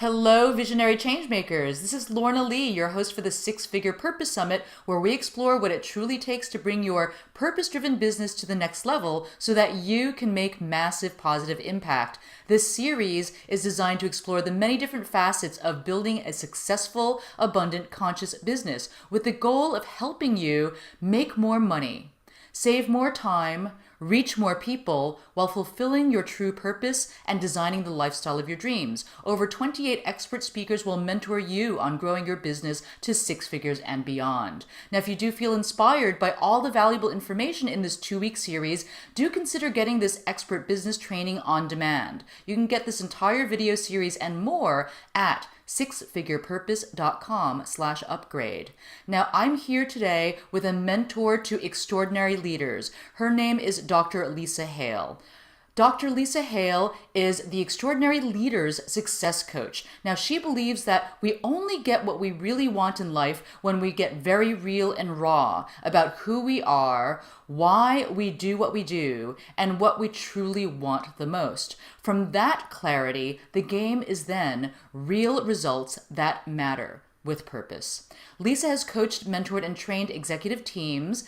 Hello, visionary changemakers. This is Lorna Lee, your host for the Six Figure Purpose Summit, where we explore what it truly takes to bring your purpose driven business to the next level so that you can make massive positive impact. This series is designed to explore the many different facets of building a successful, abundant, conscious business with the goal of helping you make more money, save more time, reach more people while fulfilling your true purpose and designing the lifestyle of your dreams. Over 28 expert speakers will mentor you on growing your business to six figures and beyond. Now, if you do feel inspired by all the valuable information in this 2-week series, do consider getting this expert business training on demand. You can get this entire video series and more at sixfigurepurpose.com/upgrade. Now, I'm here today with a mentor to extraordinary leaders. Her name is Dr. Lisa Hale. Dr. Lisa Hale is the Extraordinary Leaders Success Coach. Now, she believes that we only get what we really want in life when we get very real and raw about who we are, why we do what we do, and what we truly want the most. From that clarity, the game is then real results that matter with purpose. Lisa has coached, mentored, and trained executive teams,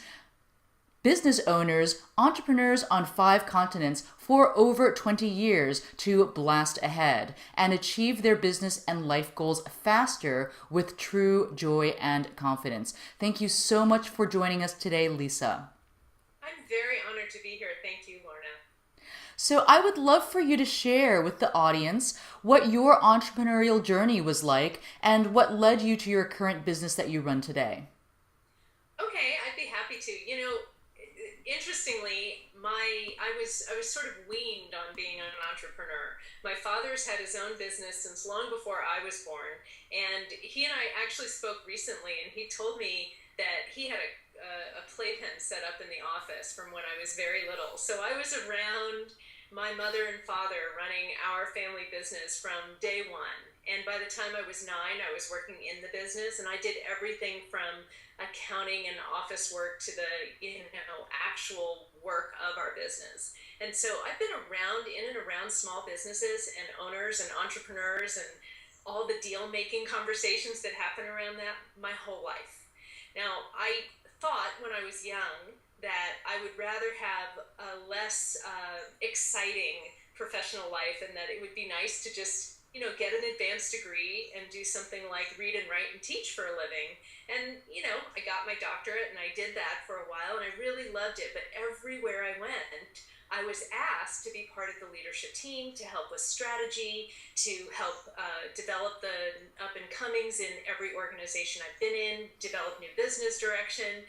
business owners, entrepreneurs on 5 continents for over 20 years to blast ahead and achieve their business and life goals faster with true joy and confidence. Thank you so much for joining us today, Lisa. I'm very honored to be here. Thank you, Lorna. So I would love for you to share with the audience what your entrepreneurial journey was like and what led you to your current business that you run today. Okay, I'd be happy to. Interestingly, I was sort of weaned on being an entrepreneur. My father's had his own business since long before I was born, and he and I actually spoke recently, and he told me that he had a playpen set up in the office from when I was very little. So I was around my mother and father running our family business from day one. And by the time I was 9, I was working in the business, and I did everything from accounting and office work to the actual work of our business. And so I've been around in and around small businesses and owners and entrepreneurs and all the deal making conversations that happen around that my whole life. Now, I thought when I was young that I would rather have a less exciting professional life, and that it would be nice to just get an advanced degree and do something like read and write and teach for a living. And, I got my doctorate and I did that for a while and I really loved it. But everywhere I went, I was asked to be part of the leadership team, to help with strategy, to help develop the up and comings in every organization I've been in, develop new business direction.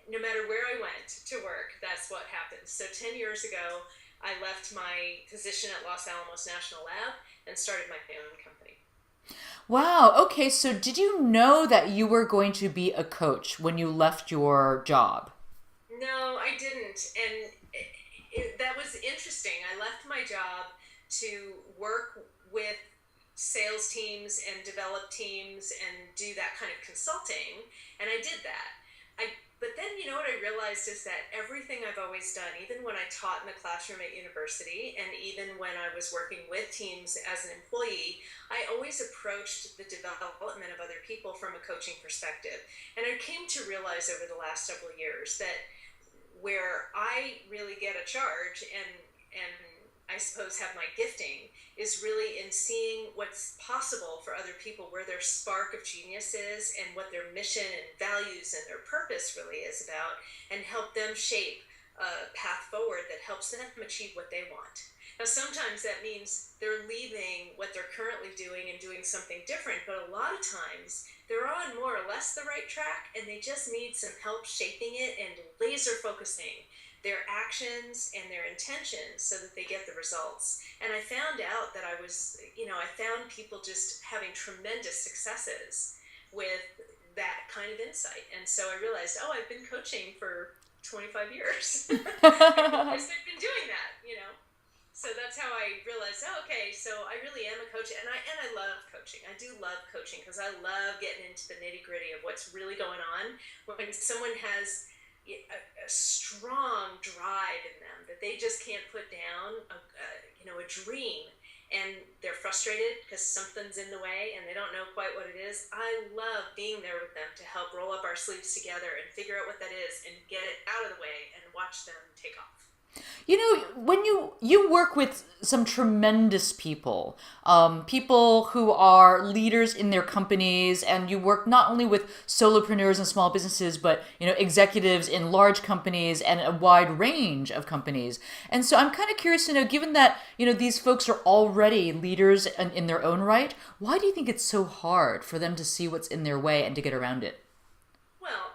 No matter where I went to work, that's what happened. So 10 years ago, I left my position at Los Alamos National Lab and started my own company. Wow. Okay. So did you know that you were going to be a coach when you left your job? No, I didn't. And that was interesting. I left my job to work with sales teams and develop teams and do that kind of consulting. And I did that. But then, what I realized is that everything I've always done, even when I taught in the classroom at university, and even when I was working with teams as an employee, I always approached the development of other people from a coaching perspective. And I came to realize over the last several years that where I really get a charge and I suppose have my gifting is really in seeing what's possible for other people, where their spark of genius is and what their mission and values and their purpose really is about, and help them shape a path forward that helps them achieve what they want. Now, sometimes that means they're leaving what they're currently doing and doing something different, but a lot of times they're on more or less the right track and they just need some help shaping it and laser focusing their actions and their intentions so that they get the results. And I found out that I found people just having tremendous successes with that kind of insight. And so I realized, I've been coaching for 25 years. I've been doing that. So that's how I realized, okay, so I really am a coach, and I love coaching. I do love coaching because I love getting into the nitty gritty of what's really going on when someone has a strong drive in them that they just can't put down, a dream, and they're frustrated because something's in the way and they don't know quite what it is, I love being there with them to help roll up our sleeves together and figure out what that is and get it out of the way and watch them take off. You know, when you work with some tremendous people, people who are leaders in their companies, and you work not only with solopreneurs and small businesses, but executives in large companies and a wide range of companies. And so I'm kind of curious to know, given that these folks are already leaders in their own right, why do you think it's so hard for them to see what's in their way and to get around it? Well,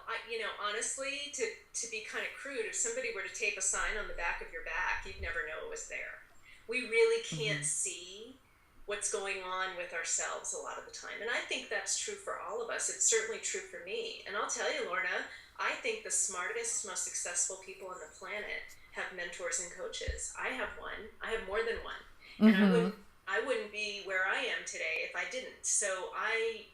honestly, to be kind of crude, if somebody were to tape a sign on the back of your back, you'd never know it was there. We really can't see what's going on with ourselves a lot of the time. And I think that's true for all of us. It's certainly true for me. And I'll tell you, Lorna, I think the smartest, most successful people on the planet have mentors and coaches. I have one. I have more than one. And I wouldn't be where I am today if I didn't. So I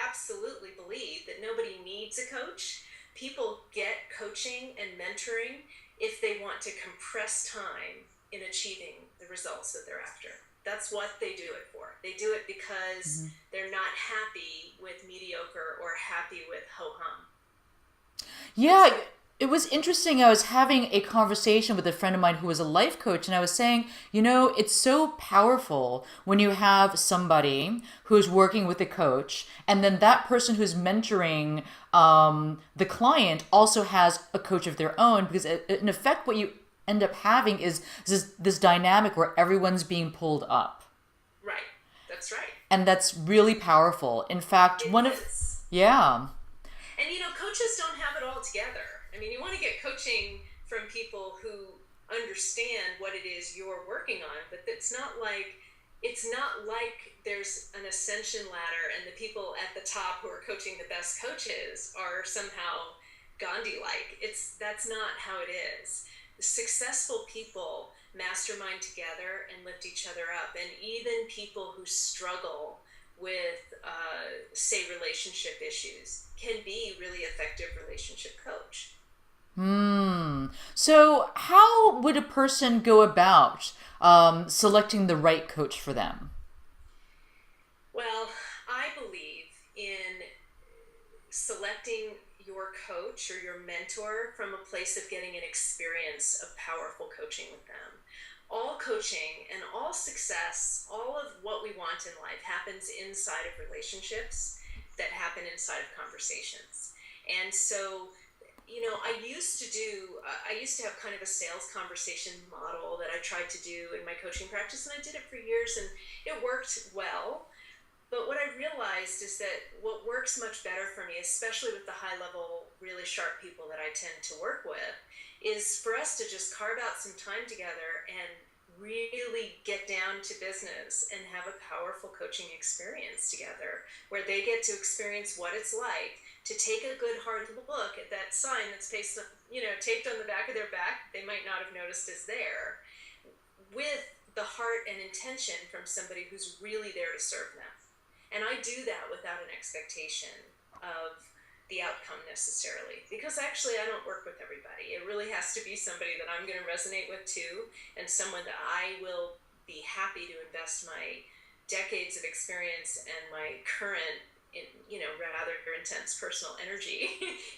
absolutely believe that nobody needs a coach. People get coaching and mentoring if they want to compress time in achieving the results that they're after. That's what they do it for. They do it because they're not happy with mediocre or happy with ho-hum. Yeah, it was interesting. I was having a conversation with a friend of mine who was a life coach, and I was saying, it's so powerful when you have somebody who's working with a coach, and then that person who's mentoring the client also has a coach of their own, because in effect, what you end up having is this dynamic where everyone's being pulled up. Right. That's right. And that's really powerful. In fact, It one of, is. yeah. And coaches don't have it all together. I mean, you want to get coaching from people who understand what it is you're working on, but it's not like there's an ascension ladder and the people at the top who are coaching the best coaches are somehow Gandhi-like. That's not how it is. The successful people mastermind together and lift each other up, and even people who struggle with, say, relationship issues can be really effective relationship coach. So, how would a person go about selecting the right coach for them? Well, I believe in selecting your coach or your mentor from a place of getting an experience of powerful coaching with them. All coaching and all success, all of what we want in life happens inside of relationships that happen inside of conversations. And so, I used to have kind of a sales conversation model that I tried to do in my coaching practice, and I did it for years, and it worked well. But what I realized is that what works much better for me, especially with the high level, really sharp people that I tend to work with, is for us to just carve out some time together and really get down to business and have a powerful coaching experience together where they get to experience what it's like to take a good hard look at that sign that's taped on the back of their back they might not have noticed is there, with the heart and intention from somebody who's really there to serve them. And I do that without an expectation of the outcome necessarily, because actually I don't work with everybody. It really has to be somebody that I'm going to resonate with too, and someone that I will be happy to invest my decades of experience and my current, rather intense personal energy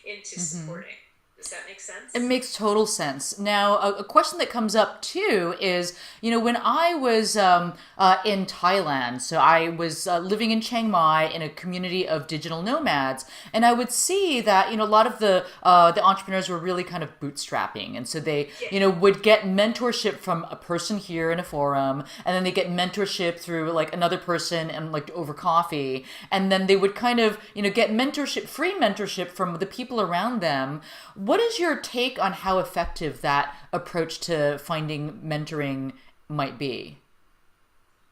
into supporting. Does that make sense? It makes total sense. Now, a question that comes up too is, when I was in Thailand, so I was living in Chiang Mai in a community of digital nomads, and I would see that, a lot of the entrepreneurs were really kind of bootstrapping, and so they, would get mentorship from a person here in a forum, and then they get mentorship through like another person and like over coffee, and then they would kind of, get mentorship, free mentorship from the people around them. What is your take on how effective that approach to finding mentoring might be?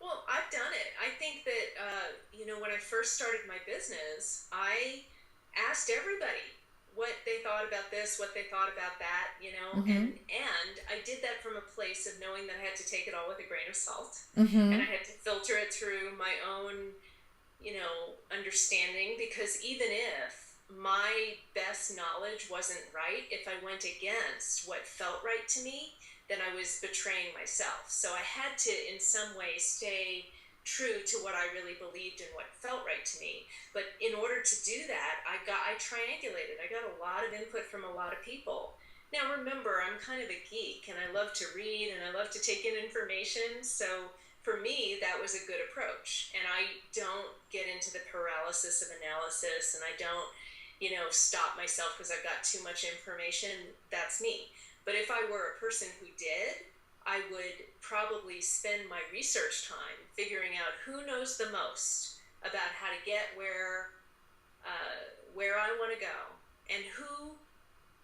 Well, I've done it. I think that, when I first started my business, I asked everybody what they thought about this, what they thought about that, and I did that from a place of knowing that I had to take it all with a grain of salt, and I had to filter it through my own, understanding, because even if my best knowledge wasn't right, if I went against what felt right to me, then I was betraying myself. So I had to, in some way, stay true to what I really believed and what felt right to me. But in order to do that, I triangulated. I got a lot of input from a lot of people. Now remember, I'm kind of a geek and I love to read and I love to take in information. So for me, that was a good approach. And I don't get into the paralysis of analysis, and I don't, stop myself because I've got too much information. That's me. But if I were a person who did, I would probably spend my research time figuring out who knows the most about how to get where I want to go, and who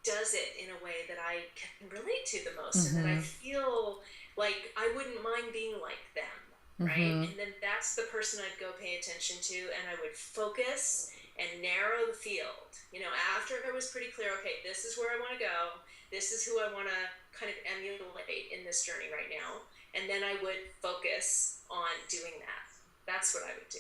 does it in a way that I can relate to the most, and that I feel like I wouldn't mind being like them, right? And then that's the person I'd go pay attention to, and I would focus and narrow the field. After it was pretty clear, okay, this is where I want to go, this is who I want to kind of emulate in this journey right now, and then I would focus on doing that. That's what I would do.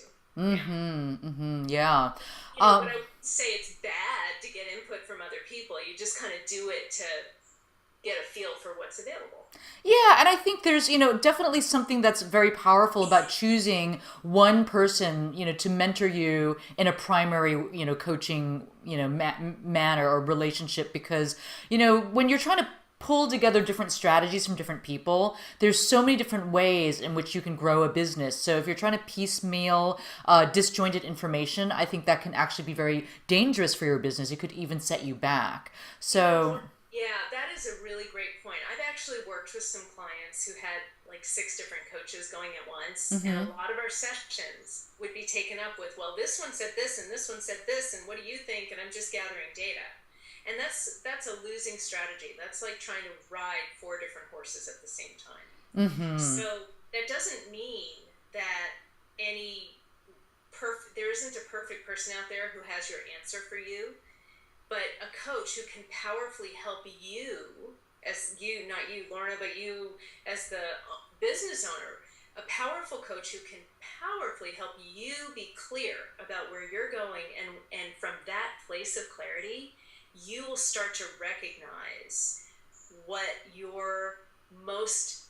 Yeah. But I wouldn't say it's bad to get input from other people. You just kind of do it to get a feel for what's available. Yeah, and I think there's, definitely something that's very powerful about choosing one person, to mentor you in a primary, coaching, manner or relationship, because, when you're trying to pull together different strategies from different people, there's so many different ways in which you can grow a business. So if you're trying to piecemeal disjointed information, I think that can actually be very dangerous for your business. It could even set you back. So yeah, that is a really great point. I've actually worked with some clients who had like 6 different coaches going at once, and a lot of our sessions would be taken up with, well, this one said this and this one said this, and what do you think? And I'm just gathering data. And that's a losing strategy. That's like trying to ride 4 different horses at the same time. So that doesn't mean that there isn't a perfect person out there who has your answer for you, but a coach who can powerfully help you, not you, Lorna, but you as the business owner, a powerful coach who can powerfully help you be clear about where you're going, and from that place of clarity, you will start to recognize what your most,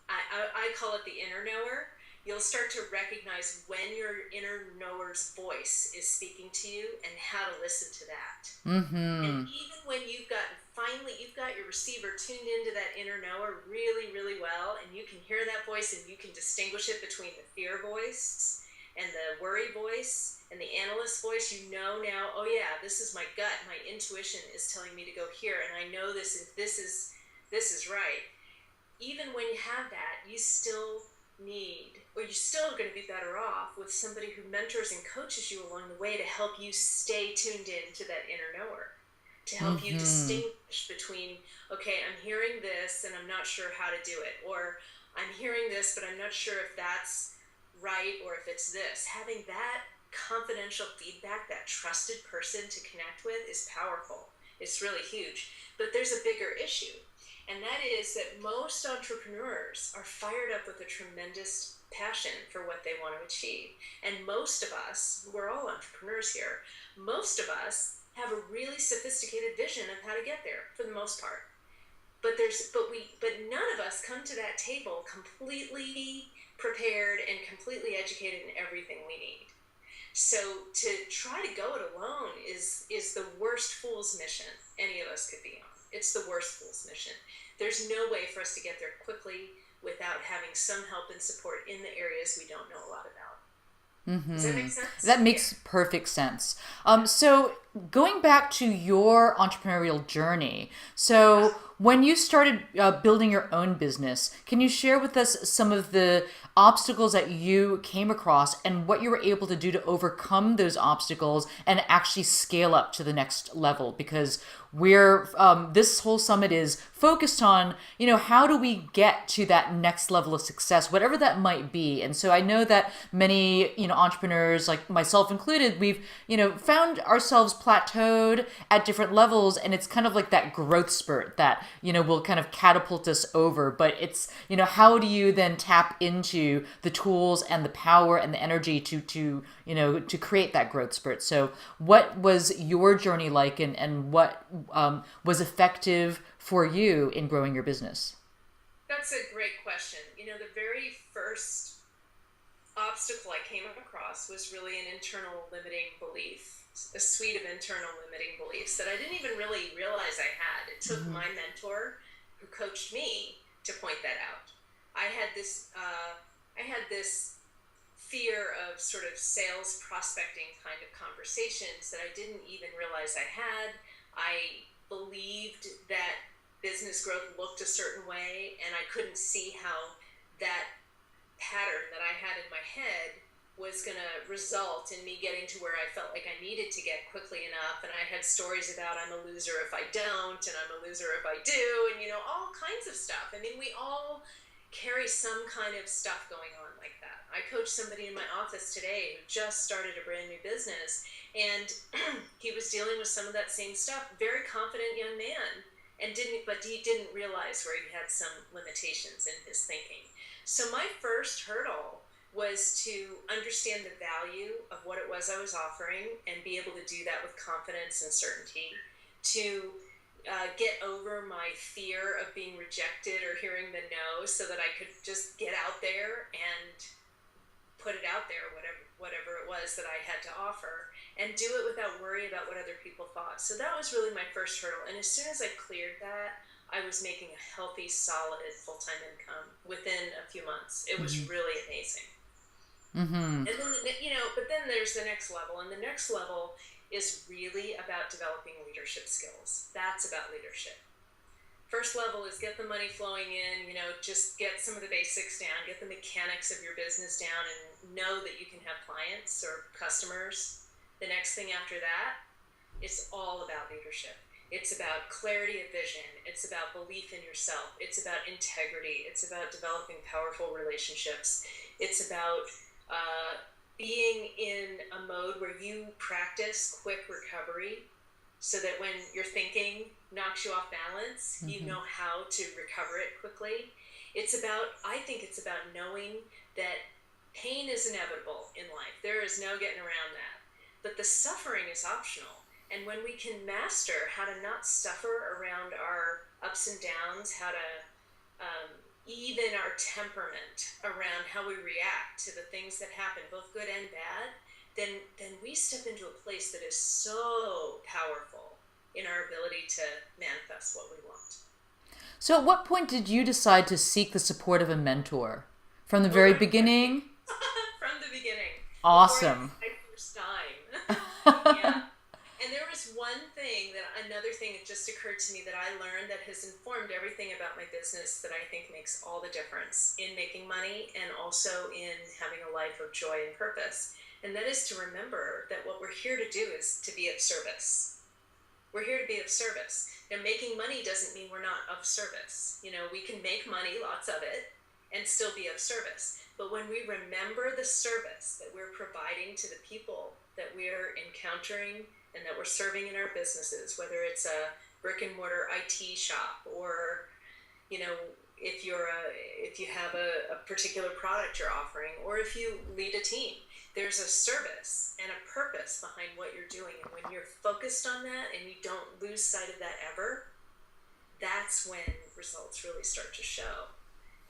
I call it the inner knower. You'll start to recognize when your inner knower's voice is speaking to you and how to listen to that. And even when you've got your receiver tuned into that inner knower really, really well, and you can hear that voice and you can distinguish it between the fear voice and the worry voice and the analyst voice, now, oh yeah, this is my gut, my intuition is telling me to go here, and I know this is right. Even when you have that, you're still going to be better off with somebody who mentors and coaches you along the way to help you stay tuned in to that inner knower, to help you distinguish between, okay, I'm hearing this and I'm not sure how to do it, or I'm hearing this but I'm not sure if that's right or if it's this. Having that confidential feedback, that trusted person to connect with, is powerful. It's really huge. But there's a bigger issue, and that is that most entrepreneurs are fired up with a tremendous passion for what they want to achieve. And most of us, we're all entrepreneurs here, most of us have a really sophisticated vision of how to get there for the most part. But none of us come to that table completely prepared and completely educated in everything we need. So to try to go it alone is the worst fool's mission any of us could be on. It's the worst fool's mission. There's no way for us to get there quickly without having some help and support in the areas we don't know a lot about. Does that make sense? That makes perfect sense. So going back to your entrepreneurial journey, so when you started building your own business, can you share with us some of the obstacles that you came across and what you were able to do to overcome those obstacles and actually scale up to the next level? Because this whole summit is focused on, how do we get to that next level of success, whatever that might be. And so I know that many, entrepreneurs, like myself included, we've, found ourselves plateaued at different levels, and it's kind of like that growth spurt that, will kind of catapult us over. But it's, how do you then tap into the tools and the power and the energy to create that growth spurt? So what was your journey like, and what was effective for you in growing your business? That's a great question. The very first obstacle I came across was really an internal limiting belief, a suite of internal limiting beliefs that I didn't even really realize I had. It took my mentor, who coached me, to point that out. I had this fear of sort of sales prospecting kind of conversations that I didn't even realize I had. I believed that business growth looked a certain way, and I couldn't see how that pattern that I had in my head was going to result in me getting to where I felt like I needed to get quickly enough. And I had stories about I'm a loser if I don't, and I'm a loser if I do, and all kinds of stuff. I mean, we all carry some kind of stuff going on like that. I coached somebody in my office today who just started a brand new business, and he was dealing with some of that same stuff. Very confident young man, but he didn't realize where he had some limitations in his thinking. So my first hurdle was to understand the value of what it was I was offering and be able to do that with confidence and certainty, to get over my fear of being rejected or hearing the no, so that I could just get out there and put it out there, whatever it was that I had to offer, and do it without worry about what other people thought. So that was really my first hurdle. And as soon as I cleared that, I was making a healthy, solid, full-time income within a few months. It was really amazing. And then, but then there's the next level. And the next level is really about developing leadership skills. That's about leadership. First level is get the money flowing in, just get some of the basics down, get the mechanics of your business down, and know that you can have clients or customers. The next thing after that is all about leadership. It's about clarity of vision. It's about belief in yourself. It's about integrity. It's about developing powerful relationships. It's about being in a mode where you practice quick recovery, so that when your thinking knocks you off balance, you know how to recover it quickly. I think it's about knowing that pain is inevitable in life. There is no getting around that. But the suffering is optional. And when we can master how to not suffer around our ups and downs, how to even our temperament around how we react to the things that happen, both good and bad, then we step into a place that is so powerful in our ability to manifest what we want. So at what point did you decide to seek the support of a mentor? From the very beginning? From the beginning. Awesome. My first time. Yeah. And there was another thing that just occurred to me that I learned that has informed everything about my business that I think makes all the difference in making money and also in having a life of joy and purpose. And that is to remember that what we're here to do is to be of service. We're here to be of service. Now, making money doesn't mean we're not of service. We can make money, lots of it, and still be of service. But when we remember the service that we're providing to the people that we're encountering and that we're serving in our businesses, whether it's a brick and mortar IT shop, or if you have a particular product you're offering, or if you lead a team, there's a service and a purpose behind what you're doing. And when you're focused on that and you don't lose sight of that ever, that's when results really start to show.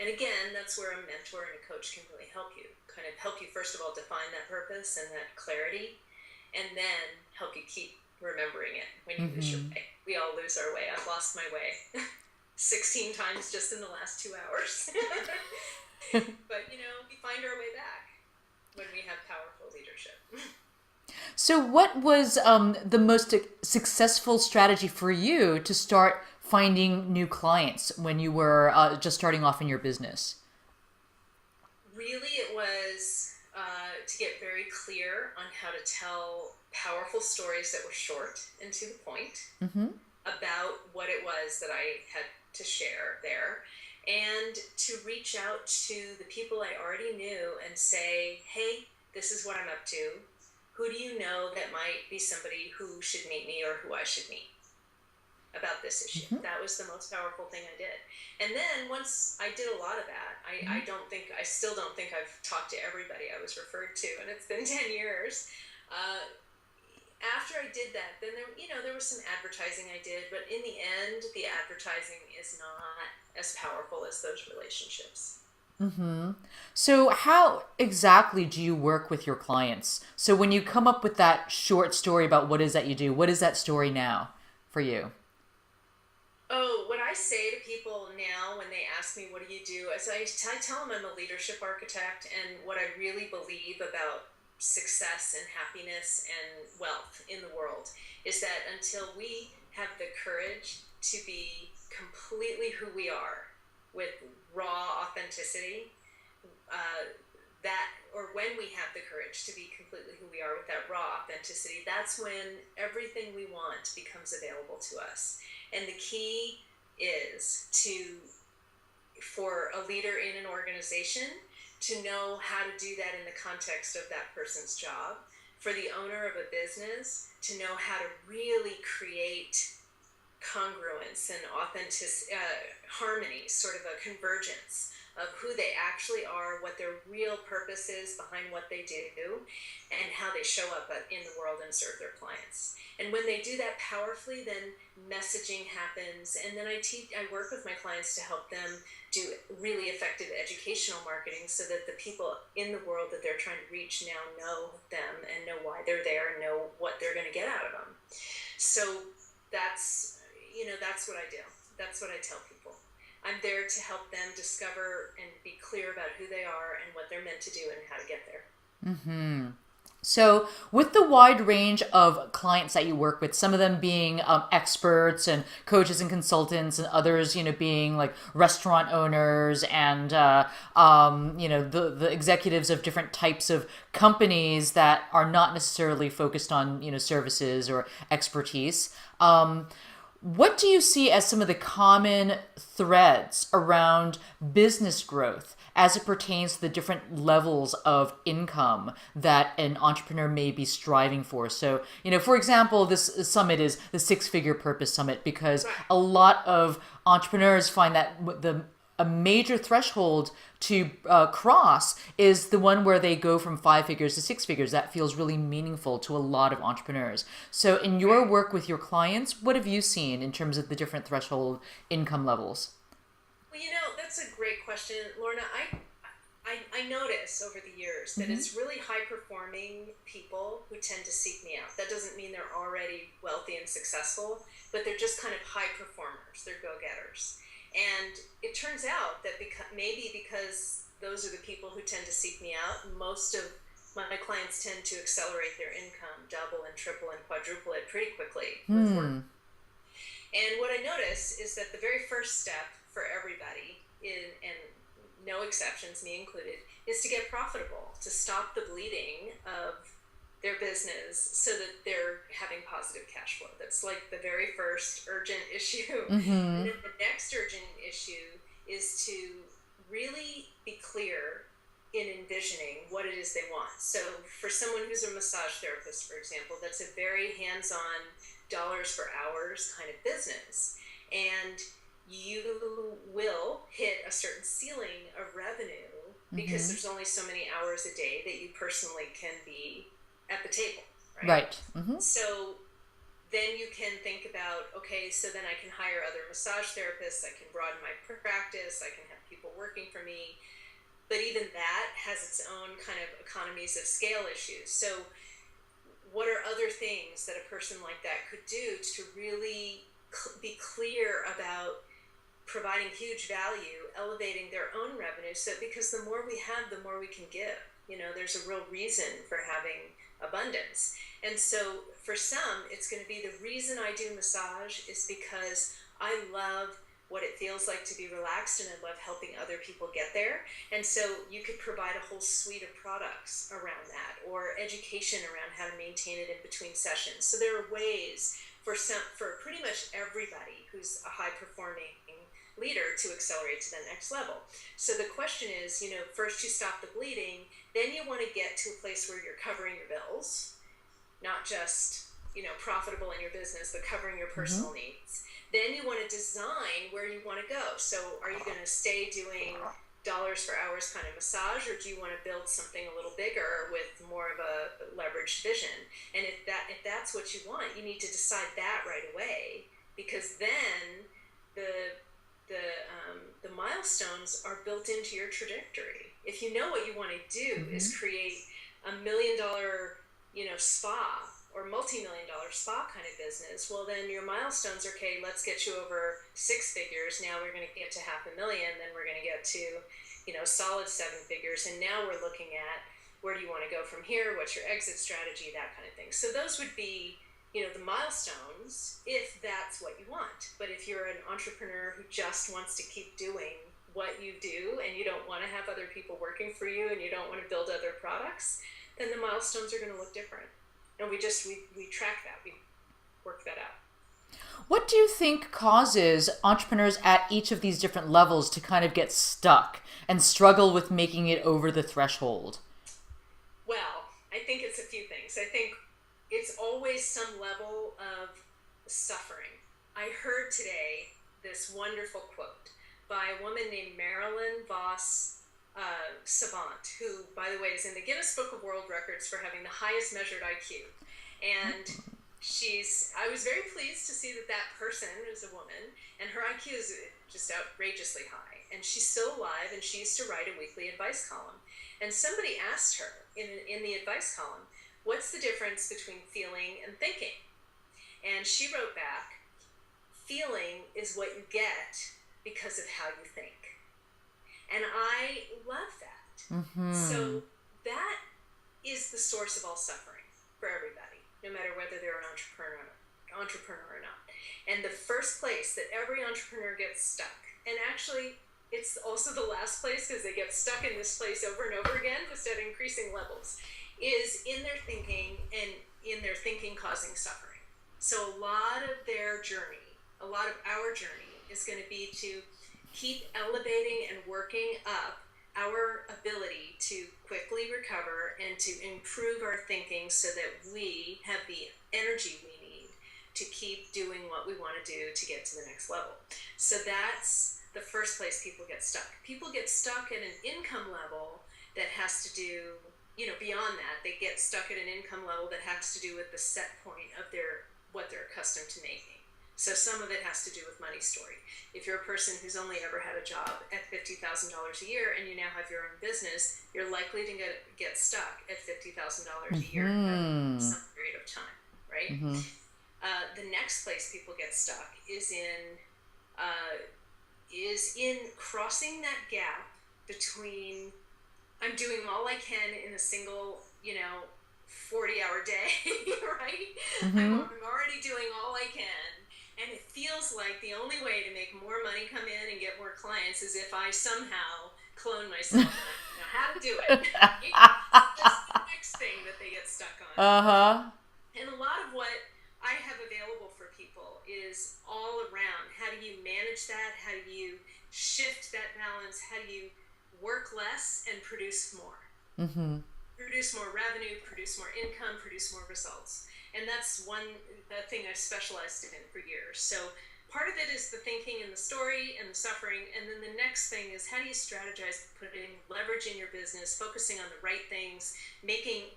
And again, that's where a mentor and a coach can really help you. Kind of help you, first of all, define that purpose and that clarity, and then help you keep remembering it when you lose your way. We all lose our way. I've lost my way 16 times just in the last 2 hours. But, we find our way back when we have powerful leadership. So what was the most successful strategy for you to start finding new clients when you were just starting off in your business? Really, it was to get very clear on how to tell powerful stories that were short and to the point about what it was that I had to share there, and to reach out to the people I already knew and say, hey, this is what I'm up to. Who do you know that might be somebody who should meet me or who I should meet about this issue? That was the most powerful thing I did. And then once I did a lot of that, I still don't think I've talked to everybody I was referred to, and it's been 10 years. after I did that, then there was some advertising I did, but in the end, the advertising is not as powerful as those relationships. So, how exactly do you work with your clients? So, when you come up with that short story about what is that you do, what is that story now for you? Oh, what I say to people now when they ask me, what do you do? As I tell them I'm a leadership architect, and what I really believe about success and happiness and wealth in the world is that until we have the courage to be completely who we are with raw authenticity, uh, that or when we have the courage to be completely who we are with that raw authenticity, that's when everything we want becomes available to us. And the key is to for a leader in an organization to know how to do that in the context of that person's job, for the owner of a business to know how to really create congruence and authentic harmony, sort of a convergence of who they actually are, what their real purpose is behind what they do, and how they show up in the world and serve their clients. And when they do that powerfully, then messaging happens. And then I work with my clients to help them do really effective educational marketing so that the people in the world that they're trying to reach now know them and know why they're there and know what they're going to get out of them. So that's what I do. That's what I tell people. I'm there to help them discover and be clear about who they are and what they're meant to do and how to get there. So, with the wide range of clients that you work with, some of them being experts and coaches and consultants, and others, being like restaurant owners and the executives of different types of companies that are not necessarily focused on services or expertise. What do you see as some of the common threads around business growth as it pertains to the different levels of income that an entrepreneur may be striving for? So, for example, this summit is the Six Figure Purpose Summit because Right. a lot of entrepreneurs find that a major threshold to cross is the one where they go from 5 figures to 6 figures. That feels really meaningful to a lot of entrepreneurs. So, in your work with your clients, what have you seen in terms of the different threshold income levels? Well, that's a great question, Lorna. I notice over the years that Mm-hmm. it's really high performing people who tend to seek me out. That doesn't mean they're already wealthy and successful, but they're just kind of high performers. They're go getters. And it turns out that maybe because those are the people who tend to seek me out, most of my clients tend to accelerate their income, double and triple and quadruple it pretty quickly with work. Hmm. And what I notice is that the very first step for everybody, and no exceptions, me included, is to get profitable, to stop the bleeding of their business so that they're having positive cash flow. That's like the very first urgent issue. And Mm-hmm. then the next urgent issue is to really be clear in envisioning what it is they want. So for someone who's a massage therapist, for example, that's a very hands-on dollars for hours kind of business. And you will hit a certain ceiling of revenue because Mm-hmm. there's only so many hours a day that you personally can be at the table, right? Right. Mm-hmm. So then you can think about, okay, so then I can hire other massage therapists, I can broaden my practice, I can have people working for me. But even that has its own kind of economies of scale issues. So what are other things that a person like that could do to really be clear about providing huge value, elevating their own revenue? So because the more we have, the more we can give. There's a real reason for having abundance. And so for some, it's going to be the reason I do massage is because I love what it feels like to be relaxed and I love helping other people get there. And so you could provide a whole suite of products around that or education around how to maintain it in between sessions. So there are ways for pretty much everybody who's a high performing leader to accelerate to the next level. So the question is, first you stop the bleeding, then you want to get to a place where you're covering your bills, not just, profitable in your business, but covering your Mm-hmm. personal needs. Then you want to design where you want to go. So are you going to stay doing dollars for hours kind of massage, or do you want to build something a little bigger with more of a leverage leveraged vision. And if that's what you want, you need to decide that right away, because then the milestones are built into your trajectory. If you know what you want to do is create $1 million, spa or multi-million-dollar spa kind of business, well, then your milestones are, okay, let's get you over 6 figures. Now we're going to get to $500,000. Then we're going to get to, solid 7 figures. And now we're looking at, where do you want to go from here? What's your exit strategy? That kind of thing. So those would be, the milestones, if that's what you want. But if you're an entrepreneur who just wants to keep doing what you do, and you don't want to have other people working for you, and you don't want to build other products, then the milestones are going to look different. And we track that, we work that out. What do you think causes entrepreneurs at each of these different levels to kind of get stuck and struggle with making it over the threshold? Well, I think it's a few things. I think it's always some level of suffering. I heard today this wonderful quote by a woman named Marilyn Voss Savant, who, by the way, is in the Guinness Book of World Records for having the highest measured IQ. And I was very pleased to see that person is a woman, and her IQ is just outrageously high. And she's still alive, and she used to write a weekly advice column. And somebody asked her in the advice column, what's the difference between feeling and thinking? And she wrote back, feeling is what you get because of how you think. And I love that. So that is the source of all suffering for everybody, no matter whether they're an entrepreneur or not. And the first place that every entrepreneur gets stuck, and actually it's also the last place, because they get stuck in this place over and over again, just at increasing levels, is in their thinking, and in their thinking causing suffering. So a lot of our journey is going to be to keep elevating and working up our ability to quickly recover and to improve our thinking so that we have the energy we need to keep doing what we want to do to get to the next level. So that's the first place people get stuck. People get stuck at an income level that has to do, beyond that, they get stuck at an income level that has to do with the set point of what they're accustomed to making. So some of it has to do with money story. If you're a person who's only ever had a job at $50,000 a year and you now have your own business, you're likely to get stuck at $50,000 a year for some period of time, right? The next place people get stuck is in crossing that gap between I'm doing all I can in a single, 40-hour day, right? I'm already doing all I can. And it feels like the only way to make more money come in and get more clients is if I somehow clone myself and I know how to do it. That's the next thing that they get stuck on. And a lot of what I have available for people is all around how do you manage that? How do you shift that balance? How do you work less and produce more? Produce more revenue, produce more income, produce more results. And that's the thing I've specialized in for years. So part of it is the thinking and the story and the suffering. And then the next thing is how do you strategize putting leverage in your business, focusing on the right things, making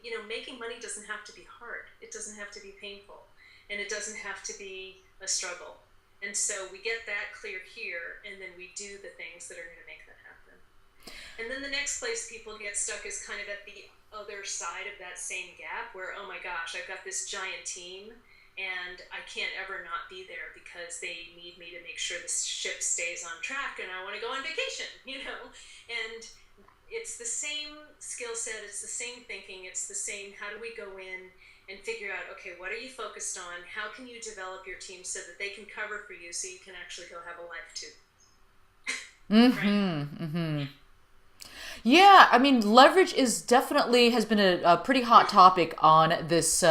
money doesn't have to be hard. It doesn't have to be painful. And it doesn't have to be a struggle. And so we get that clear here, and then we do the things that are going to make that happen. And then the next place people get stuck is kind of at the other side of that same gap where, oh my gosh, I've got this giant team and I can't ever not be there because they need me to make sure the ship stays on track and I want to go on vacation, and it's the same skill set, it's the same thinking, it's the same, how do we go in and figure out, okay, what are you focused on? How can you develop your team so that they can cover for you so you can actually go have a life too? Right? Yeah, I mean, leverage has been a pretty hot topic on this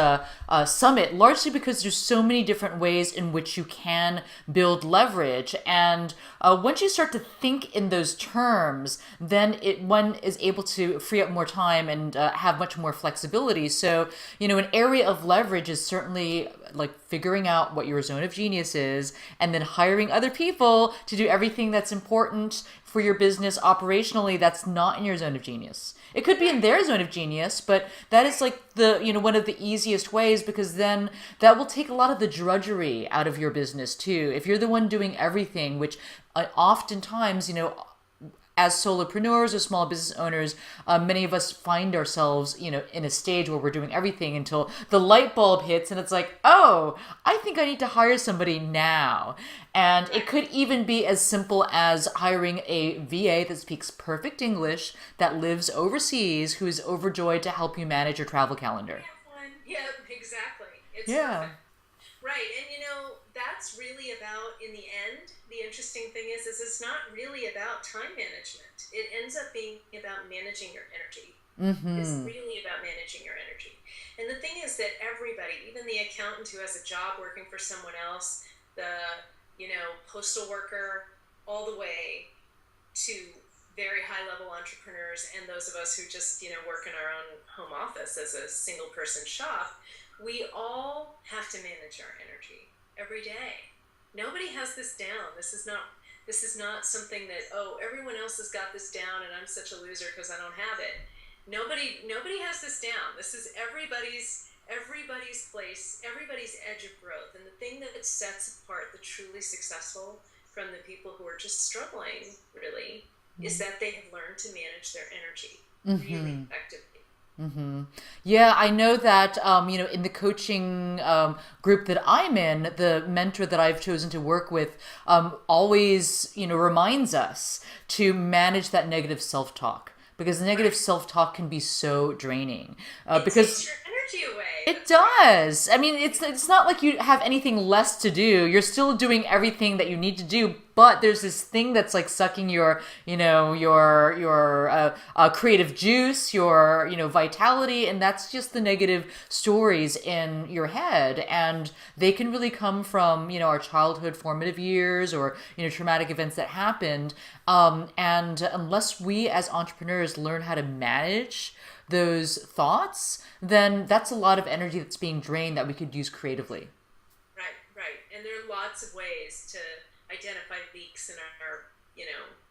summit, largely because there's so many different ways in which you can build leverage. And once you start to think in those terms, then one is able to free up more time and have much more flexibility. So, an area of leverage is certainly like figuring out what your zone of genius is and then hiring other people to do everything that's important for your business operationally that's not in your zone of genius. It could be in their zone of genius, but that is like the, one of the easiest ways, because then that will take a lot of the drudgery out of your business too. If you're the one doing everything, which oftentimes, as solopreneurs or small business owners, many of us find ourselves, in a stage where we're doing everything until the light bulb hits and it's like, oh, I think I need to hire somebody now. And it could even be as simple as hiring a VA that speaks perfect English, that lives overseas, who is overjoyed to help you manage your travel calendar. Yeah, exactly. It's Yeah. perfect. Right, and that's really about, in the end, the interesting thing is it's not really about time management. It ends up being about managing your energy. It's really about managing your energy. And the thing is that everybody, even the accountant who has a job working for someone else, the, postal worker, all the way to very high level entrepreneurs and those of us who just, work in our own home office as a single person shop, we all have to manage our energy every day. Nobody has this down. This is not something that, oh, everyone else has got this down and I'm such a loser because I don't have it. Nobody has this down. This is everybody's place, everybody's edge of growth. And the thing that sets apart the truly successful from the people who are just struggling, really, is that they have learned to manage their energy really effectively. Yeah, I know that, in the coaching group that I'm in, the mentor that I've chosen to work with always, reminds us to manage that negative self-talk, because negative self-talk can be so draining. It Because takes your energy away. it does. I mean, it's not like you have anything less to do. You're still doing everything that you need to do, but there's this thing that's like sucking your, creative juice, your, vitality, and that's just the negative stories in your head, and they can really come from, our childhood formative years, or, traumatic events that happened. And unless we as entrepreneurs learn how to manage those thoughts, then that's a lot of energy that's being drained that we could use creatively. Right. And there are lots of ways to identify leaks in our,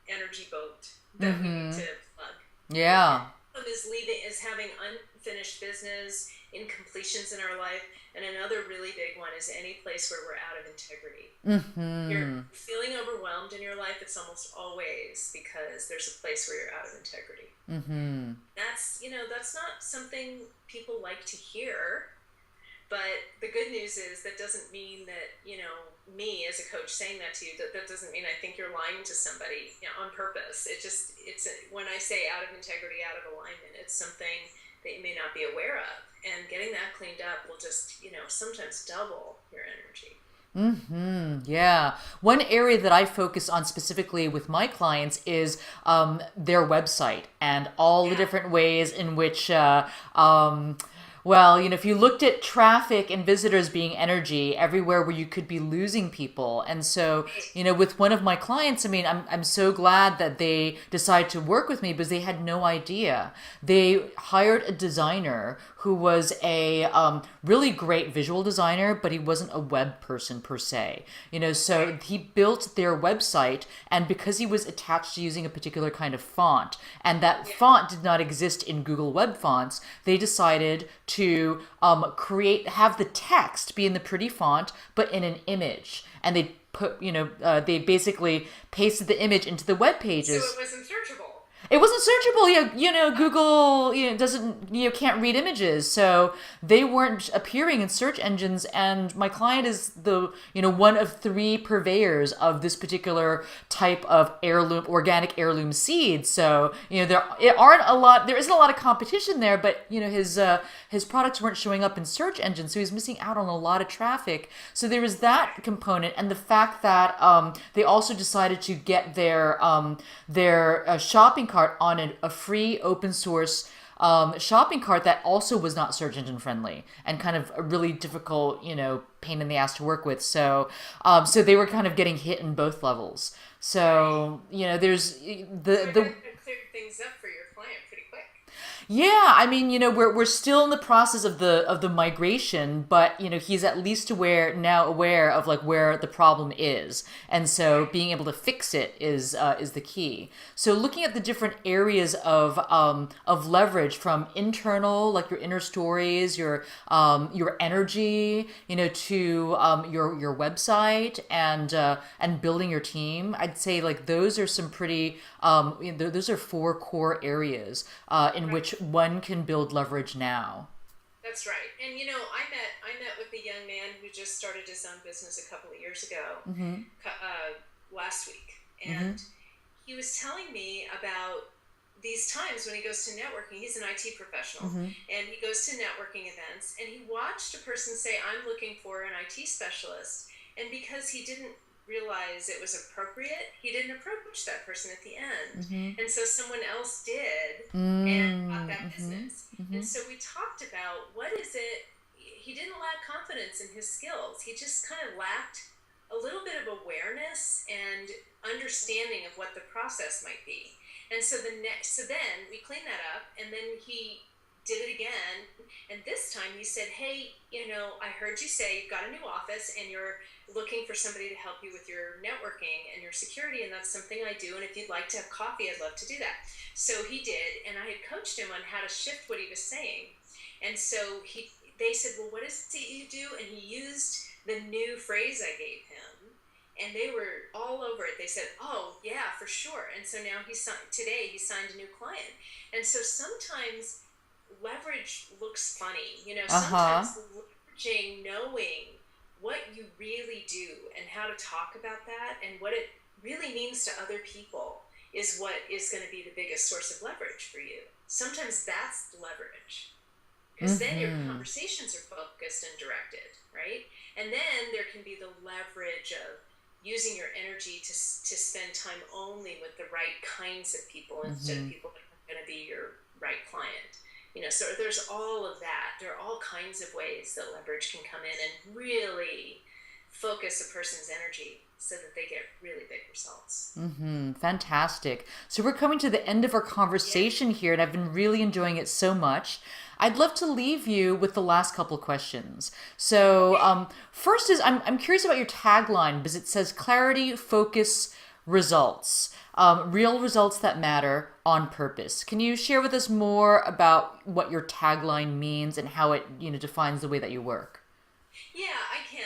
energy boat that we need to plug. Yeah. One is having unfinished business, incompletions in our life, and another really big one is any place where we're out of integrity. You're feeling overwhelmed in your life, it's almost always because there's a place where you're out of integrity. That's not something people like to hear. But the good news is that doesn't mean that, me as a coach saying that to you, that doesn't mean I think you're lying to somebody, on purpose. When I say out of integrity, out of alignment, it's something that you may not be aware of. And getting that cleaned up will just, sometimes double your energy. Yeah. One area that I focus on specifically with my clients is their website, and all the different ways in which well, if you looked at traffic and visitors being energy everywhere where you could be losing people. And so, with one of my clients, I mean, I'm so glad that they decided to work with me, because they had no idea. They hired a designer who was a really great visual designer, but he wasn't a web person per se. So he built their website, and because he was attached to using a particular kind of font, and that font did not exist in Google Web Fonts, they decided to have the text be in the pretty font, but in an image. And they they basically pasted the image into the web pages. So it wasn't searchable. It wasn't searchable. Google, doesn't, can't read images. So they weren't appearing in search engines. And my client is the, one of 3 purveyors of this particular type of organic heirloom seeds. So, there isn't a lot of competition there, but, his products weren't showing up in search engines. So he's missing out on a lot of traffic. So there was that component. And the fact that they also decided to get their shopping cart on a free open source shopping cart that also was not search engine friendly, and kind of a really difficult, pain in the ass to work with. So they were kind of getting hit in both levels. So, there's cleared things up for your client pretty quick. Yeah, I mean, we're still in the process of the migration, but he's at least aware of like where the problem is, and so Right. being able to fix it is the key. So looking at the different areas of leverage from internal, like your inner stories, your energy, to your website and building your team. I'd say like those are some pretty those are four core areas in Right. which one can build leverage now. That's right. And I met with a young man who just started his own business a couple of years ago, last week, and he was telling me about these times when he goes to networking. He's an IT professional, and he goes to networking events, and he watched a person say, "I'm looking for an IT specialist," and because he didn't realize it was appropriate, he didn't approach that person at the end, and so someone else did and got that business. And so we talked about what is it. He didn't lack confidence in his skills. He just kind of lacked a little bit of awareness and understanding of what the process might be. And so then we cleaned that up, and then he did it again. And this time he said, "Hey, I heard you say you've got a new office and you're looking for somebody to help you with your networking and your security, and that's something I do. And if you'd like to have coffee, I'd love to do that." So he did, and I had coached him on how to shift what he was saying. And so they said, "Well, what is it you do?" And he used the new phrase I gave him, and they were all over it. They said, "Oh yeah, for sure." And so now today he signed a new client. And so sometimes leverage looks funny. Uh huh. Sometimes leveraging, knowing what you really do and how to talk about that and what it really means to other people is what is going to be the biggest source of leverage for you. Sometimes that's leverage, because then your conversations are focused and directed, right? And then there can be the leverage of using your energy to spend time only with the right kinds of people instead of people that are going to be your right client. So there's all of that. There are all kinds of ways that leverage can come in and really focus a person's energy so that they get really big results. Fantastic. So we're coming to the end of our Yeah. conversation here, and I've been really enjoying it so much. I'd love to leave you with the last couple questions. So, Okay. first is I'm curious about your tagline because it says clarity, focus, results. Real results that matter on purpose. Can you share with us more about what your tagline means and how it defines the way that you work? Yeah, I can.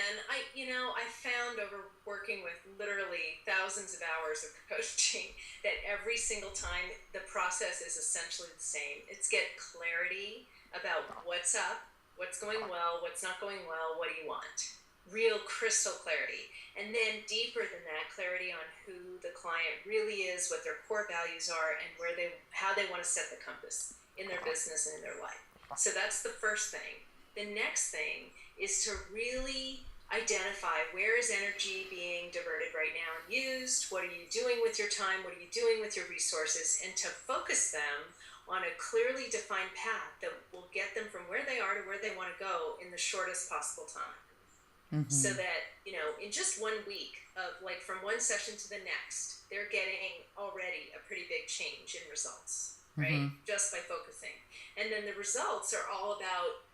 I found over working with literally thousands of hours of coaching that every single time the process is essentially the same. It's get clarity about what's up, what's going well, what's not going well, what do you want? Real crystal clarity. And then deeper than that, clarity on who the client really is, what their core values are, and how they want to set the compass in their business and in their life. So that's the first thing. The next thing is to really identify where is energy being diverted right now and used, what are you doing with your time, what are you doing with your resources, and to focus them on a clearly defined path that will get them from where they are to where they want to go in the shortest possible time. So that, in just 1 week of like from one session to the next, they're getting already a pretty big change in results, right? Just by focusing. And then the results are all about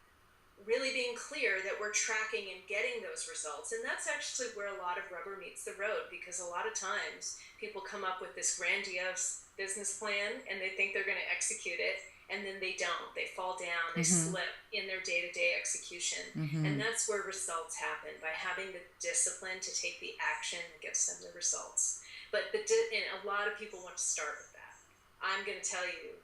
really being clear that we're tracking and getting those results. And that's actually where a lot of rubber meets the road, because a lot of times people come up with this grandiose business plan and they think they're going to execute it, and then they don't. They fall down, they slip in their day-to-day execution. And that's where results happen, by having the discipline to take the action that gets them the results. And a lot of people want to start with that. I'm going to tell you,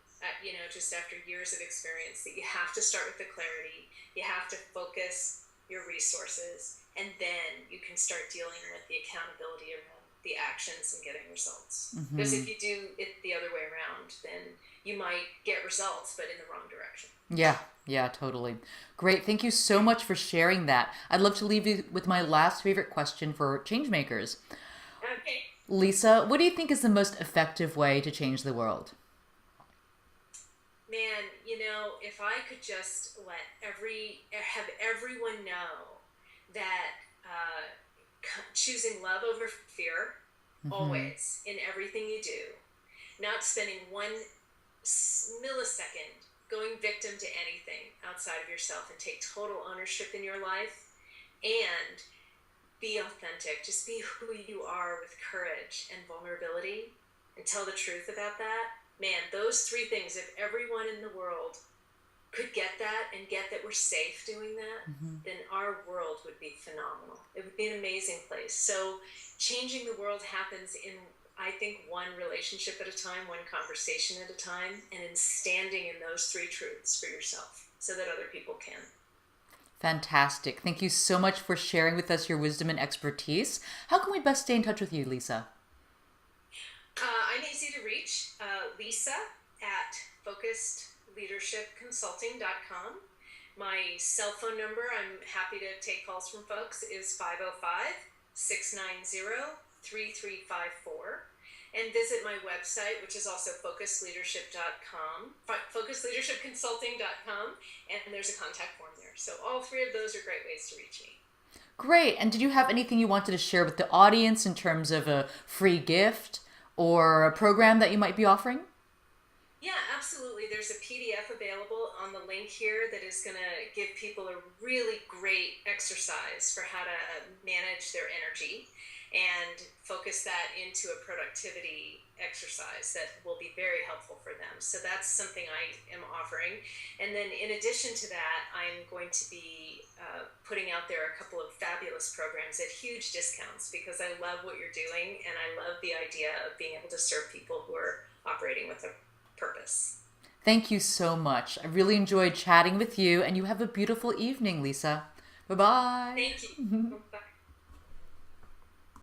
just after years of experience, that you have to start with the clarity. You have to focus your resources, and then you can start dealing with the accountability around the actions and getting results. Because if you do it the other way around, then you might get results, but in the wrong direction. Yeah, yeah, totally. Great. Thank you so much for sharing that. I'd love to leave you with my last favorite question for changemakers. Okay. Lisa, what do you think is the most effective way to change the world? Man, if I could just have everyone know that choosing love over fear, always, in everything you do, not spending one millisecond going victim to anything outside of yourself and take total ownership in your life and be authentic. Just be who you are with courage and vulnerability and tell the truth about that. Man, those three things, if everyone in the world could get that and get that we're safe doing that, then our world would be phenomenal. It would be an amazing place. So changing the world happens in, I think, one relationship at a time, one conversation at a time, and in standing in those three truths for yourself so that other people can. Fantastic. Thank you so much for sharing with us your wisdom and expertise. How can we best stay in touch with you, Lisa? I'm easy to reach, Lisa at focusedleadershipconsulting.com. My cell phone number, I'm happy to take calls from folks, is 505-690-3354. And visit my website, which is also focusedleadership.com, focusedleadershipconsulting.com, and there's a contact form there. So all three of those are great ways to reach me. Great. And did you have anything you wanted to share with the audience in terms of a free gift or a program that you might be offering? Yeah, absolutely. There's a PDF available on the link here that is going to give people a really great exercise for how to manage their energy and focus that into a productivity exercise that will be very helpful for them. So that's something I am offering. And then in addition to that, I'm going to be putting out there a couple of fabulous programs at huge discounts because I love what you're doing and I love the idea of being able to serve people who are operating with a purpose. Thank you so much. I really enjoyed chatting with you, and you have a beautiful evening, Lisa. Bye-bye. Thank you. Bye.